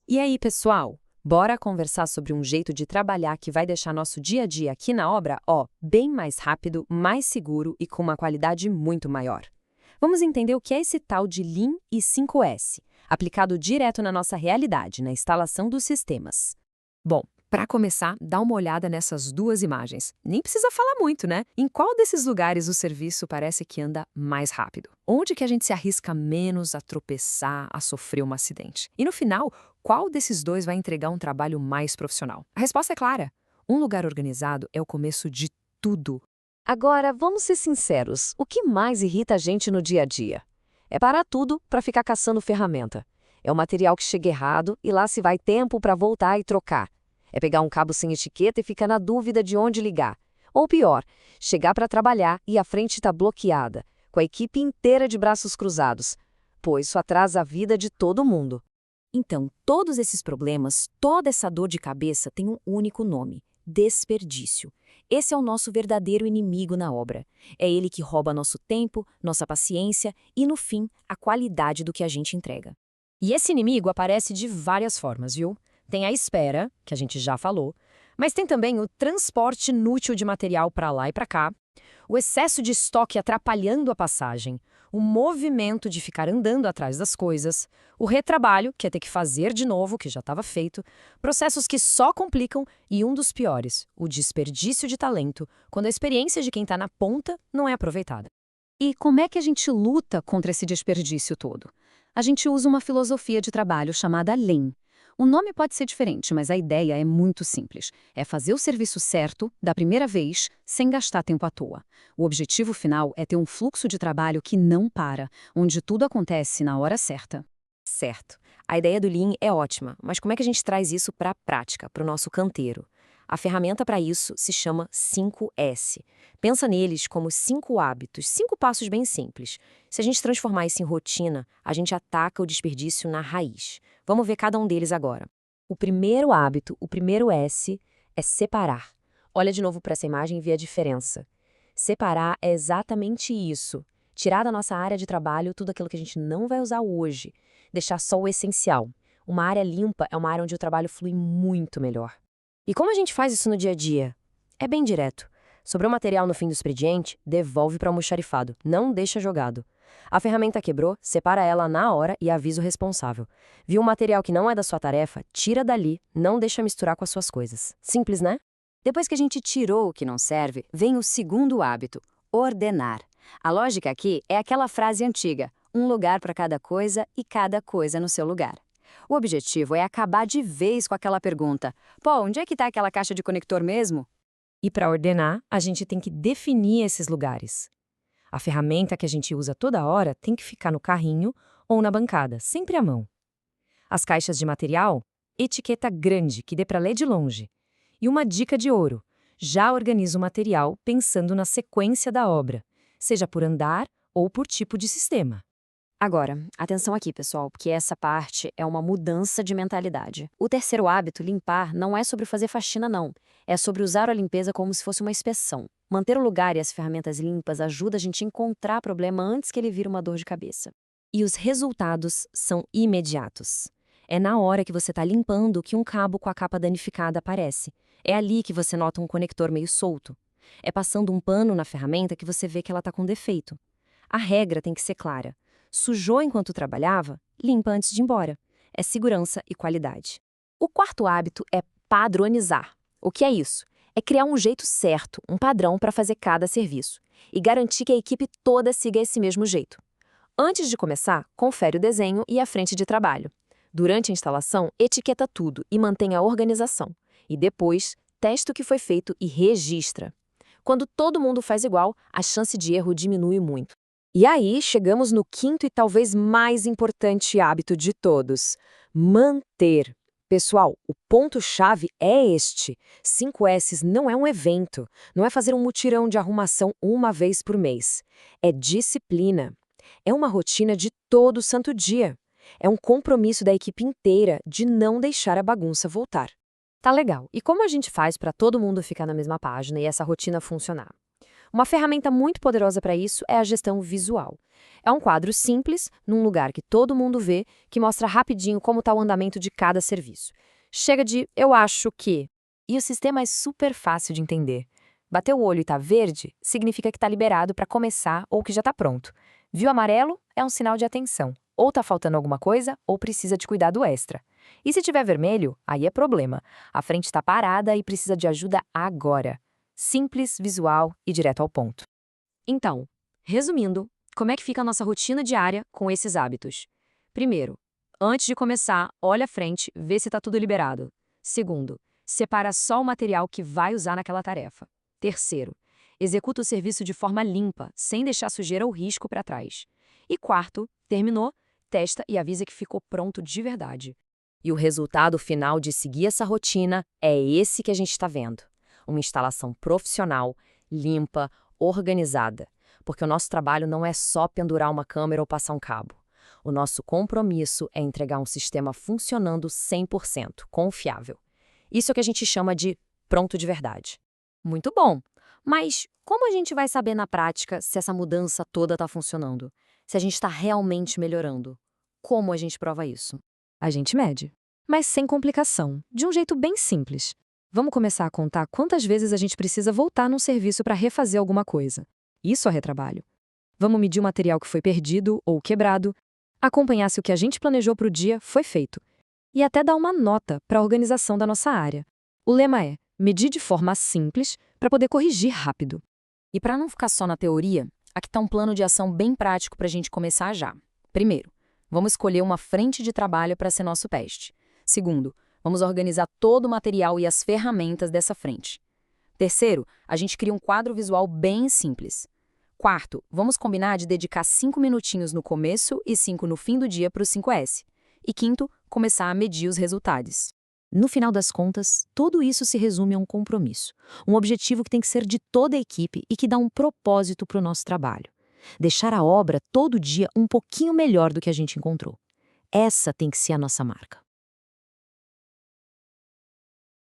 E aí, pessoal? Bora conversar sobre um jeito de trabalhar que vai deixar nosso dia a dia aqui na obra, bem mais rápido, mais seguro e com uma qualidade muito maior. Vamos entender o que é esse tal de Lean e 5S, aplicado direto na nossa realidade, na instalação dos sistemas. Bom, para começar, dá uma olhada nessas duas imagens. Nem precisa falar muito, né? Em qual desses lugares o serviço parece que anda mais rápido? Onde que a gente se arrisca menos a tropeçar, a sofrer um acidente? E no final, qual desses dois vai entregar um trabalho mais profissional? A resposta é clara. Um lugar organizado é o começo de tudo. Agora, vamos ser sinceros, o que mais irrita a gente no dia a dia? É parar tudo para ficar caçando ferramenta. É o material que chega errado e lá se vai tempo para voltar e trocar. É pegar um cabo sem etiqueta e ficar na dúvida de onde ligar. Ou pior, chegar para trabalhar e a frente está bloqueada, com a equipe inteira de braços cruzados. Pô, isso atrasa a vida de todo mundo. Então, todos esses problemas, toda essa dor de cabeça tem um único nome: desperdício. Esse é o nosso verdadeiro inimigo na obra. É ele que rouba nosso tempo, nossa paciência e, no fim, a qualidade do que a gente entrega. E esse inimigo aparece de várias formas, viu? Tem a espera, que a gente já falou, mas tem também o transporte inútil de material para lá e para cá, o excesso de estoque atrapalhando a passagem, o movimento de ficar andando atrás das coisas, o retrabalho, que é ter que fazer de novo o que já estava feito, processos que só complicam e um dos piores, o desperdício de talento, quando a experiência de quem está na ponta não é aproveitada. E como é que a gente luta contra esse desperdício todo? A gente usa uma filosofia de trabalho chamada Lean. O nome pode ser diferente, mas a ideia é muito simples. É fazer o serviço certo, da primeira vez, sem gastar tempo à toa. O objetivo final é ter um fluxo de trabalho que não para, onde tudo acontece na hora certa. Certo. A ideia do Lean é ótima, mas como é que a gente traz isso para a prática, para o nosso canteiro? A ferramenta para isso se chama 5S. Pensa neles como 5 hábitos, 5 passos bem simples. Se a gente transformar isso em rotina, a gente ataca o desperdício na raiz. Vamos ver cada um deles agora. O primeiro hábito, o primeiro S, é separar. Olha de novo para essa imagem e vê a diferença. Separar é exatamente isso. Tirar da nossa área de trabalho tudo aquilo que a gente não vai usar hoje. Deixar só o essencial. Uma área limpa é uma área onde o trabalho flui muito melhor. E como a gente faz isso no dia a dia? É bem direto. Sobrou material no fim do expediente, devolve para o almoxarifado, não deixa jogado. A ferramenta quebrou, separa ela na hora e avisa o responsável. Viu um material que não é da sua tarefa, tira dali, não deixa misturar com as suas coisas. Simples, né? Depois que a gente tirou o que não serve, vem o segundo hábito: ordenar. A lógica aqui é aquela frase antiga: um lugar para cada coisa e cada coisa no seu lugar. O objetivo é acabar de vez com aquela pergunta: pô, onde é que está aquela caixa de conector mesmo? E para ordenar, a gente tem que definir esses lugares. A ferramenta que a gente usa toda hora tem que ficar no carrinho ou na bancada, sempre à mão. As caixas de material, etiqueta grande, que dê para ler de longe. E uma dica de ouro: já organiza o material pensando na sequência da obra, seja por andar ou por tipo de sistema. Agora, atenção aqui, pessoal, porque essa parte é uma mudança de mentalidade. O terceiro hábito, limpar, não é sobre fazer faxina, não. É sobre usar a limpeza como se fosse uma inspeção. Manter o lugar e as ferramentas limpas ajuda a gente a encontrar problema antes que ele vire uma dor de cabeça. E os resultados são imediatos. É na hora que você está limpando que um cabo com a capa danificada aparece. É ali que você nota um conector meio solto. É passando um pano na ferramenta que você vê que ela está com defeito. A regra tem que ser clara. Sujou enquanto trabalhava? Limpa antes de ir embora. É segurança e qualidade. O quarto hábito é padronizar. O que é isso? É criar um jeito certo, um padrão para fazer cada serviço e garantir que a equipe toda siga esse mesmo jeito. Antes de começar, confere o desenho e a frente de trabalho. Durante a instalação, etiqueta tudo e mantenha a organização. E depois, testa o que foi feito e registra. Quando todo mundo faz igual, a chance de erro diminui muito. E aí, chegamos no quinto e talvez mais importante hábito de todos: manter. Pessoal, o ponto-chave é este. 5S não é um evento, não é fazer um mutirão de arrumação uma vez por mês. É disciplina. É uma rotina de todo santo dia. É um compromisso da equipe inteira de não deixar a bagunça voltar. Tá legal. E como a gente faz para todo mundo ficar na mesma página e essa rotina funcionar? Uma ferramenta muito poderosa para isso é a gestão visual. É um quadro simples, num lugar que todo mundo vê, que mostra rapidinho como está o andamento de cada serviço. Chega de "eu acho que", e o sistema é super fácil de entender. Bateu o olho e está verde, significa que está liberado para começar ou que já está pronto. Viu amarelo? É um sinal de atenção. Ou está faltando alguma coisa, ou precisa de cuidado extra. E se tiver vermelho, aí é problema. A frente está parada e precisa de ajuda agora. Simples, visual e direto ao ponto. Então, resumindo, como é que fica a nossa rotina diária com esses hábitos? Primeiro, antes de começar, olha à frente, vê se está tudo liberado. Segundo, separa só o material que vai usar naquela tarefa. Terceiro, executa o serviço de forma limpa, sem deixar sujeira ou risco para trás. E quarto, terminou, testa e avisa que ficou pronto de verdade. E o resultado final de seguir essa rotina é esse que a gente está vendo. Uma instalação profissional, limpa, organizada. Porque o nosso trabalho não é só pendurar uma câmera ou passar um cabo. O nosso compromisso é entregar um sistema funcionando 100%, confiável. Isso é o que a gente chama de pronto de verdade. Muito bom! Mas como a gente vai saber na prática se essa mudança toda está funcionando? Se a gente está realmente melhorando? Como a gente prova isso? A gente mede, mas sem complicação, de um jeito bem simples. Vamos começar a contar quantas vezes a gente precisa voltar num serviço para refazer alguma coisa. Isso é retrabalho. Vamos medir o material que foi perdido ou quebrado, acompanhar se o que a gente planejou para o dia foi feito e até dar uma nota para a organização da nossa área. O lema é medir de forma simples para poder corrigir rápido. E para não ficar só na teoria, aqui está um plano de ação bem prático para a gente começar já. Primeiro, vamos escolher uma frente de trabalho para ser nosso teste. Segundo, vamos organizar todo o material e as ferramentas dessa frente. Terceiro, a gente cria um quadro visual bem simples. Quarto, vamos combinar de dedicar 5 minutinhos no começo e 5 no fim do dia para o 5S. E quinto, começar a medir os resultados. No final das contas, tudo isso se resume a um compromisso. Um objetivo que tem que ser de toda a equipe e que dá um propósito para o nosso trabalho. Deixar a obra todo dia um pouquinho melhor do que a gente encontrou. Essa tem que ser a nossa marca.